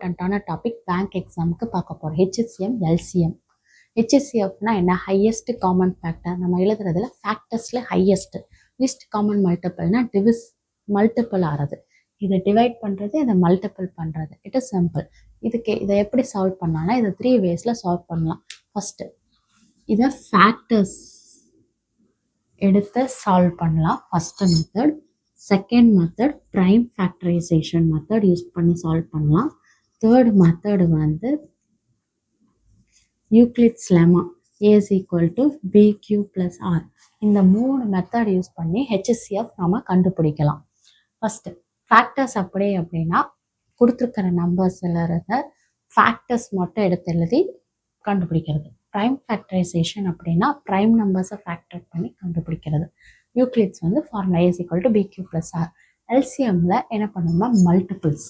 இம்பார்ட்டண்ட்டான topic bank எக்ஸாமுக்கு பார்க்க போகிறோம். ஹெச்சிஎஃப்எம் எல்சிஎம். ஹெச்சிஎஃப்னா என்ன? Highest common factor. நம்ம எழுதுறதுல ஃபேக்டர்ஸில் ஹையஸ்ட். லிஸ்ட் காமன் மல்டிபிள்னா மல்டிபிள் ஆகிறது. இதை டிவைட் பண்ணுறது, இதை மல்டிபிள் பண்ணுறது. It is simple. இதை எப்படி சால்வ் பண்ணலாம்னா இதை 3 வேஸில் சால்வ் பண்ணலாம். ஃபஸ்ட்டு இதை ஃபேக்டர்ஸ் எடுத்து சால்வ் பண்ணலாம். First method. Second method prime factorisation method use பண்ணி சால்வ் பண்ணலாம். தேர்ட் மெத்தடு வந்து Euclid's lemma A is equal to BQ plus R. இந்த 3 மெத்தட் யூஸ் பண்ணி HCF நாம கண்டுபிடிக்கலாம். ஃபஸ்ட்டு ஃபேக்டர்ஸ் அப்படின்னா கொடுத்துருக்கிற நம்பர்ஸில் இருந்த ஃபேக்டர்ஸ் மட்டும் எடுத்து எழுதி கண்டுபிடிக்கிறது. ப்ரைம் ஃபேக்டரைசேஷன் அப்படின்னா ப்ரைம் நம்பர்ஸை ஃபேக்டர் பண்ணி கண்டுபிடிக்கிறது. யூக்ளிட்ஸ் வந்து formula A is equal to BQ plus R. எல்சிஎம்ல என்ன பண்ணணும்னா மல்டிபிள்ஸ்.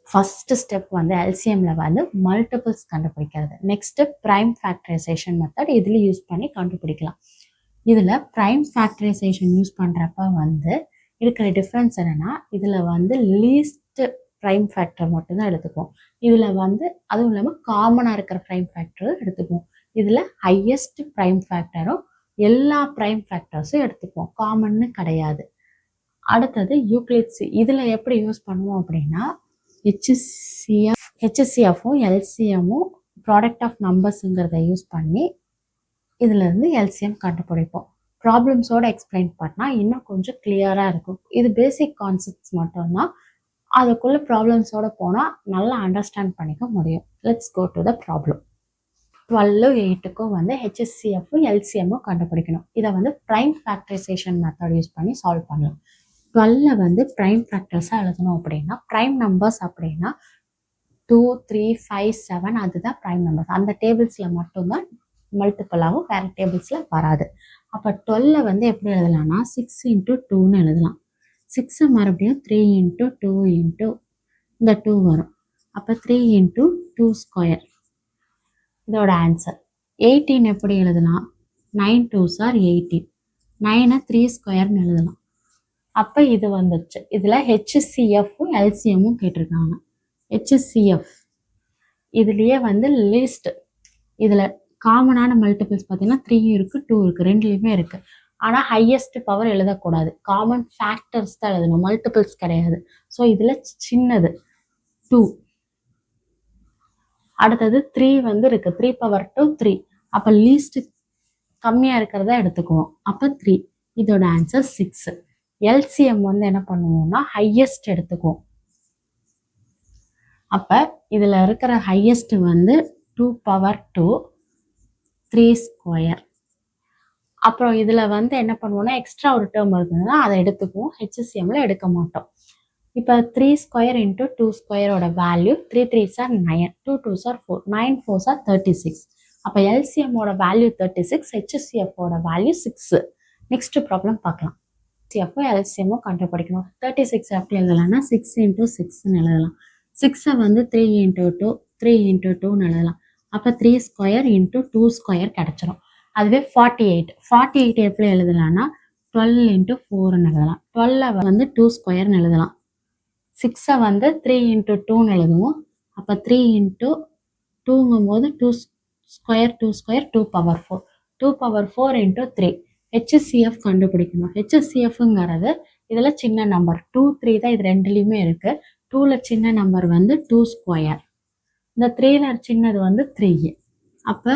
ஃபர்ஸ்ட் ஸ்டெப் வந்து எல்சிஎம்ல வந்து மல்டிபிள்ஸ் கண்டுபிடிக்கிறது. நெக்ஸ்ட் ப்ரைம் ஃபேக்டரைசேஷன் மெத்தட் இதில் யூஸ் பண்ணி கண்டுபிடிக்கலாம். இதில் ப்ரைம் ஃபேக்டரைசேஷன் யூஸ் பண்ணுறப்ப வந்து இருக்கிற டிஃப்ரென்ஸ் என்னென்னா இதில் வந்து லீஸ்ட் ப்ரைம் ஃபேக்டர் மட்டும்தான் எடுத்துக்குவோம். இதில் வந்து அதுவும் இல்லாமல் காமனாக இருக்கிற ப்ரைம் ஃபேக்டரும் எடுத்துக்குவோம். இதில் ஹையஸ்ட் ப்ரைம் ஃபேக்டரும் எல்லா ப்ரைம் ஃபேக்டர்ஸும் எடுத்துக்குவோம். காமன்னு கிடையாது. அடுத்தது யூக்ளிட்ஸ். இதில் எப்படி யூஸ் பண்ணுவோம் அப்படின்னா ஹெச்சிஎஃப்பும் எல்சிஎம்மும் ப்ராடக்ட் ஆஃப் நம்பர்ஸுங்கிறத யூஸ் பண்ணி இதிலேருந்து எல்சிஎம் கண்டுபிடிப்போம். ப்ராப்ளம்ஸோடு எக்ஸ்பிளைன் பண்ணால் இன்னும் கொஞ்சம் கிளியராக இருக்கும். இது பேசிக் கான்செப்ட்ஸ் மட்டும்தான். அதுக்குள்ளே ப்ராப்ளம்ஸோடு போனால் நல்லா அண்டர்ஸ்டாண்ட் பண்ணிக்க முடியும். Let's go to the problem. 12, 8க்கும் வந்து ஹெச்சிஎஃப்பும் எல்சிஎம்மும் கண்டுபிடிக்கணும். இதை வந்து ப்ரைம் ஃபேக்டரைசேஷன் மெத்தட் யூஸ் பண்ணி சால்வ் பண்ணலாம். 12 வந்து ப்ரைம் ஃபேக்டர்ஸாக எழுதணும் அப்படின்னா ப்ரைம் நம்பர்ஸ் அப்படின்னா 2, 3, 5, 7 அதுதான் ப்ரைம் நம்பர்ஸ். அந்த டேபிள்ஸில் மட்டும்தான் மல்டிபிள் ஆகும், வேறு டேபிள்ஸில் வராது. அப்போ 12 வந்து எப்படி எழுதலாம்னா 6 into 2ன்னு எழுதலாம். 6 மறுபடியும் 3 into 2 into இந்த 2 வரும். அப்போ 3 into 2 ஸ்கொயர் இதோட ஆன்சர். 18 எப்படி எழுதலாம்? 9 2s are 18. 9 3 ஸ்கொயர்னு எழுதலாம். அப்போ இது வந்துடுச்சு. இதில் ஹெச்சிஎஃப்பும் எல்சிஎம்மும் கேட்டிருக்காங்க. ஹெச்சிஎஃப் இதுலேயே வந்து லிஸ்ட். இதில் காமனான மல்டிபிள்ஸ் பார்த்தீங்கன்னா 3 இருக்குது, 2 இருக்குது, ரெண்டுலேயுமே இருக்குது. ஆனால் ஹையஸ்ட் பவர் எழுதக்கூடாது. காமன் ஃபேக்டர்ஸ் தான் எழுதணும், மல்டிபிள்ஸ் கிடையாது. ஸோ இதில் சின்னது 2. அடுத்தது 3 வந்து இருக்குது, 3 power 2 3. அப்போ லீஸ்ட் கம்மியாக இருக்கிறத எடுத்துக்குவோம். அப்போ 3. இதோட ஆன்சர் 6. எல்சிஎம் வந்து என்ன பண்ணுவோம்னா ஹையஸ்ட் எடுத்துக்குவோம். அப்போ இதில் இருக்கிற ஹையஸ்ட் வந்து 2 power 2 3 ஸ்கொயர். அப்புறம் இதில் வந்து என்ன பண்ணுவோம்னா எக்ஸ்ட்ரா ஒரு டேர்ம் இருக்குதுன்னா அதை எடுத்துக்குவோம். ஹெச்சிஎம்ல எடுக்க மாட்டோம். இப்போ 3 ஸ்கொயர் இன்ட்டு 2 ஸ்கொயரோட value 3 3s are 9, 2 2s are 4, 9 4s are 36. அப்போ எல்சிஎம்மோட வேல்யூ 36, ஹெச்சிஎஃப்போட வேல்யூ 6. நெக்ஸ்ட் ப்ராப்ளம் பார்க்கலாம். ஹெச்சிஎஃப்பும் எல்சிஎம்மும் கண்டுபிடிக்கணும். 36 எப்படி எழுதலாம்னா 6 into 6ன்னு எழுதலாம். 6 வந்து 3 into 2 3 into 2ன்னு எழுதலாம். அப்போ 3 ஸ்கொயர் இன்ட்டு 2 ஸ்கொயர் கிடச்சிரும். அதுவே 48 எப்படி எழுதலாம்னா 12 into 4ன்னு எழுதலாம். 12 வந்து 2 ஸ்கொயர்னு எழுதலாம். 6 வந்து 3 into 2ன்னு எழுதுவோம். அப்போ 3 into 2ங்கும் போது 2 square 2 power 4, 2 power 4 into 3. HCF கண்டுபிடிக்கணும். ஹெச்சிஎஃப்ங்கிறது இதில் சின்ன நம்பர் 2 3 தான் இது ரெண்டுலேயுமே இருக்குது. 2ல் சின்ன நம்பர் வந்து 2 ஸ்கொயர். இந்த 3ல் சின்னது வந்து 3. அப்போ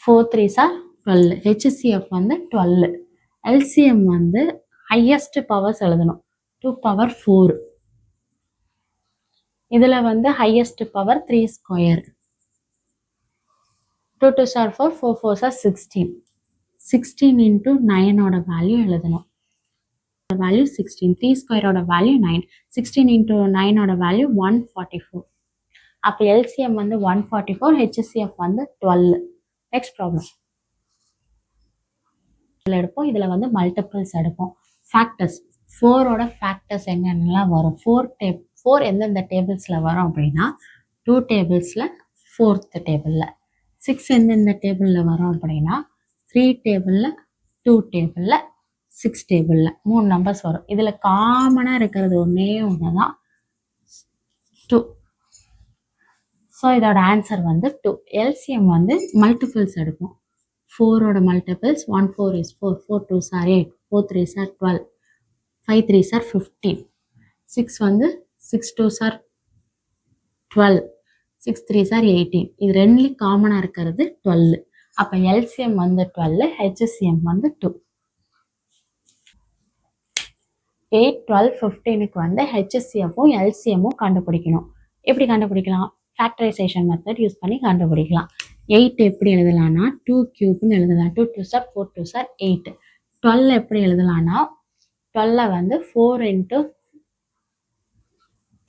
4 3s are 12. ஹெச்சிஎஃப் வந்து 12. எல்சிஎம் வந்து ஹையஸ்ட் பவர்ஸ் எழுதணும். 2 power 4. இதில் வந்து highest power 3 square. 2 2s are 4, 4 4s are 16. 16 into 9ஓட value எழுதணும். வேல்யூ 16. 3 ஸ்கொயரோட வேல்யூ 9. 16 into 9ஓட value 144. அப்போ எல்சிஎம் வந்து 144, ஹெச்சிஎஃப் வந்து 12. நெக்ஸ்ட் ப்ராப்ளம் இதில் எடுப்போம். இதில் வந்து மல்டிபிள்ஸ் எடுப்போம். ஃபேக்டர்ஸ் 4ஓட ஃபேக்டர்ஸ் என்னென்னலாம் வரும்? 4 எந்தெந்த டேபிள்ஸில் வரும் அப்படின்னா 2 டேபிள்ஸில் 4th டேபிளில். 6 எந்தெந்த டேபிளில் வரும் அப்படின்னா 3 டேபிளில் 2 டேபிளில் 6 டேபிளில் 3 நம்பர்ஸ் வரும். இதில் காமனாக இருக்கிறது ஒன்றே ஒன்று தான் 2. ஸோ இதோட ஆன்சர் வந்து 2. எல்சிஎம் வந்து மல்டிபிள்ஸ் எடுக்கும். 4ஓட multiples 1 4 is 4, 4 2s are 8, 4 3s are 12, 5 3s are 15, 6 வந்து 6 2s are 12, 6 3s are 18. இது ரெண்டுலேயும் காமனாக இருக்கிறது 12. அப்போ எல்சிஎம் வந்து 12, ஹெச்சிஎம் வந்து 2. 8 12 15க்கு வந்து ஹெச்சிஎஃப்பும் எல்சிஎம்மும் கண்டுபிடிக்கணும். எப்படி கண்டுபிடிக்கலாம்? ஃபேக்டரைசேஷன் மெத்தட் யூஸ் பண்ணி கண்டுபிடிக்கலாம். 8 எப்படி எழுதலாம்னா 2 கியூப்னு எழுதலாம். 2 2s are 4 2s are 8. 12 எப்படி எழுதலாம்னா 12 வந்து 4 into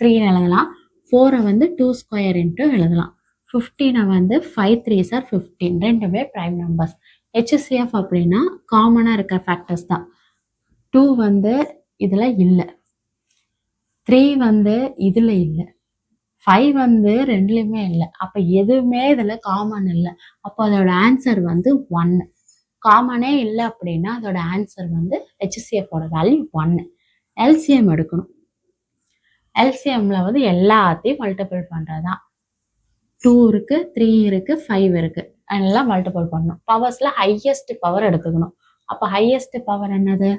3 எழுதலாம். 4 வந்து 2 square into எழுதலாம். 15 வந்து 5 3s are 15. ரெண்டுமே ப்ரைம் நம்பர்ஸ். ஹெச்சிஎஃப் அப்படின்னா காமனாக இருக்கிற ஃபேக்டர்ஸ் தான். 2 வந்து இதில் இல்லை, 3 வந்து இதில் இல்லை, 5 வந்து ரெண்டுலேயுமே இல்லை. அப்போ எதுவுமே இதில் காமன் இல்லை. அப்போ அதோட ஆன்சர் வந்து 1. காமனே இல்லை அப்படின்னா அதோட ஆன்சர் வந்து ஹெச்சிஎஃப்போட வேல்யூ 1. எல்சிஎம் எடுக்கணும். எல்சிஎம்மில் வந்து எல்லாத்தையும் மல்டிபிள் பண்ணுறது தான். 2 இருக்குது, 3 இருக்குது, 5 இருக்குது, எல்லாம் மல்டிபிள் பண்ணணும். பவர்ஸில் ஹையஸ்ட் பவர் எடுத்துக்கணும். அப்போ ஹையஸ்ட் பவர் என்னது?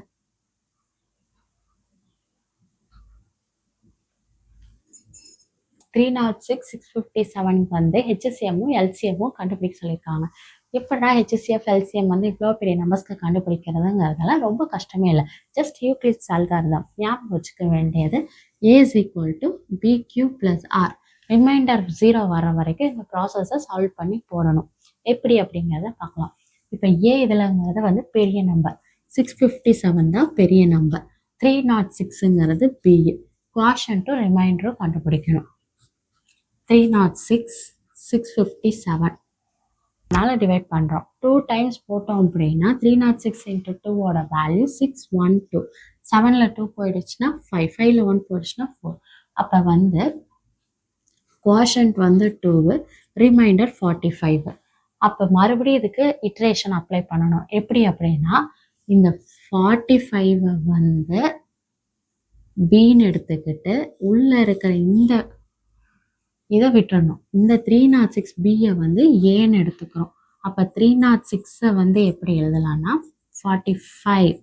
306 657 வந்து ஹெச்சிஎம்மும் எல்சிஎம்மும் கண்டுபிடிக்க சொல்லியிருக்காங்க. எப்படா ஹெச்சிஎஃப் எல்சிஎம் வந்து இவ்வளோ பெரிய நம்பர்ஸ்க்கு கண்டுபிடிக்கிறதுங்கிறதெல்லாம் ரொம்ப கஷ்டமே இல்லை. ஜஸ்ட் யூக்ளிட்ஸ் அல்காரிதம் ஞாபகம் வச்சுக்க வேண்டியது. A is equal to BQ plus R. Remainder 0 வர வரைக்கும் இந்த ப்ராசஸை சால்வ் பண்ணி போடணும். எப்படி அப்படிங்கிறத பார்க்கலாம். இப்போ ஏ இதுலங்கிறது வந்து பெரிய நம்பர், 657 தான் பெரிய நம்பர், 306ங்கிறது பி. குவாஷன்ட்டும் ரிமைண்டரும் கண்டுபிடிக்கணும். 306 657 அதனால டிவைட் பண்ணுறோம். 2 டைம்ஸ் போட்டோம் அப்படின்னா 306 into 2ஓட வேல்யூ 612. 7ல் 2 போயிடுச்சுன்னா 5, 5ல் 1 போயிடுச்சுன்னா 4. அப்போ வந்து குவாஷன்ட் வந்து 2, ரிமைண்டர் 45. அப்போ மறுபடியும் இதுக்கு இட்ரேஷன் அப்ளை பண்ணணும். எப்படி அப்படின்னா இந்த 45 வந்து பின்னு எடுத்துக்கிட்டு உள்ளே இருக்கிற இந்த இதை விட்டுறணும். இந்த 306 பியை வந்து ஏன்னு எடுத்துக்கிறோம். அப்போ 306 வந்து எப்படி எழுதலாம்னா 45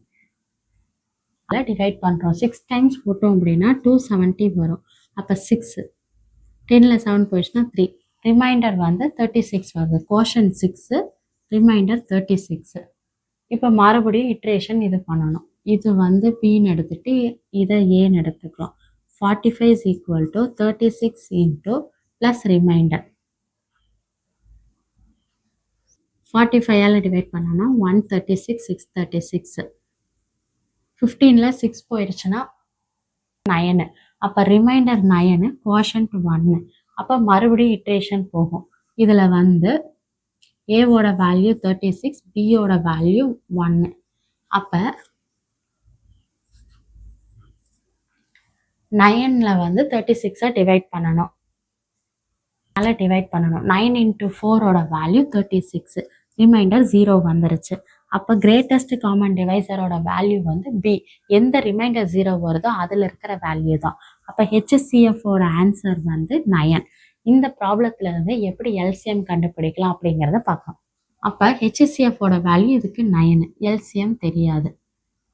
டிவைட் பண்ணுறோம். 6 டைம்ஸ் போட்டோம் அப்படின்னா 270 வரும். அப்போ 6, 10ல் 7 போயிடுச்சுன்னா 3, ரிமைண்டர் வந்து 36 வருது. கோஷன் 6, ரிமைண்டர் 36. இப்போ மறுபடியும் இட்ரேஷன் இது பண்ணணும். இது வந்து பின்னு எடுத்துட்டு இதை ஏன்னு எடுத்துக்கிறோம். 45 is equal to 36 into plus remainder. 45ஆல் டிவைட் பண்ணோன்னா 136 636. 15ல் 6 போயிடுச்சுன்னா 9. அப்போ ரிமைண்டர் 9, குவாஷன்ட் 1. அப்போ மறுபடியும் இட்ரேஷன் போகும். இதில் வந்து ஏவோட வேல்யூ 36, பியோட வேல்யூ 1. அப்போ 9ல் வந்து 36 டிவைட் பண்ணணும். டிவைட் பண்ணணும். 9 into 4ஓட வேல்யூ 36, ரிமைண்டர் 0 வந்துருச்சு. அப்போ கிரேட்டஸ்ட் காமன் டிவைசரோட வேல்யூ வந்து பி. எந்த ரிமைண்டர் 0 வருதோ அதில் இருக்கிற வேல்யூ தான். அப்போ ஹெச்சிஎஃப்போட ஆன்சர் வந்து 9. இந்த ப்ராப்ளத்துல இருந்து எப்படி எல்சிஎம் கண்டுபிடிக்கலாம் அப்படிங்கிறத பார்க்கலாம். அப்போ ஹெச்சிஎஃப்போட வேல்யூ இதுக்கு 9, எல்சிஎம் தெரியாது.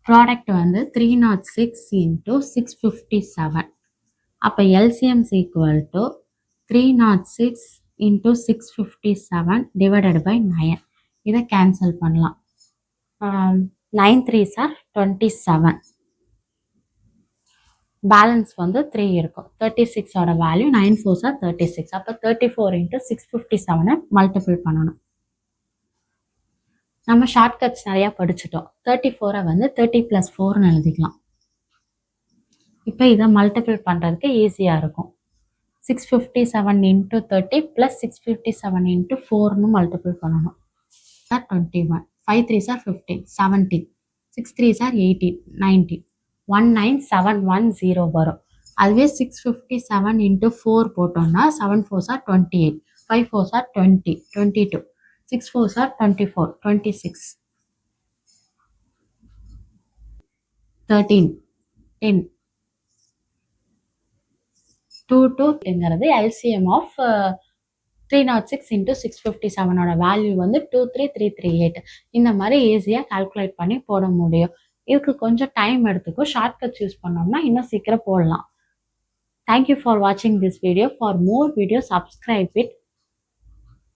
ப்ராடக்ட் வந்து 306 into 657. அப்போ LCM equal to 306 into 657 divided by 9. இதை கேன்சல் பண்ணலாம். 9 3s are 27. பேலன்ஸ் வந்து 3 இருக்கும். 36ஓட வேல்யூ 9 4s are 36. அப்போ 34 into 657 மல்டிபிள் பண்ணணும். நம்ம ஷார்ட்கட்ஸ் நிறையா படிச்சுட்டோம். 34 வந்து 30 + 4ன்னு எழுதிக்கலாம். இப்போ இதை மல்டிபிள் பண்ணுறதுக்கு ஈஸியாக இருக்கும். 657 into 30 plus 657 into 4ன்னு மல்டிபிள் பண்ணணும். 21, 5 3s are 15, 17, 6 3s are 18, 19, 19710 வரும். அதுவே 657 into 4 போட்டோம்னா 7 4s are 28, 5 4s are 20, 22, 6 4s are 24, 26. 13 10 2 2ங்கிறது LCM of 306 into 657ஓட value வந்து 23338. இந்த மாதிரி ஈஸியாக கால்குலேட் பண்ணி போட முடியும். இதுக்கு கொஞ்சம் டைம் எடுத்துக்கும். ஷார்ட்கட்ஸ் யூஸ் பண்ணோம்னா இன்னும் சீக்கிரம் போடலாம். தேங்க்யூ ஃபார் வாட்சிங் this video. For more video subscribe it.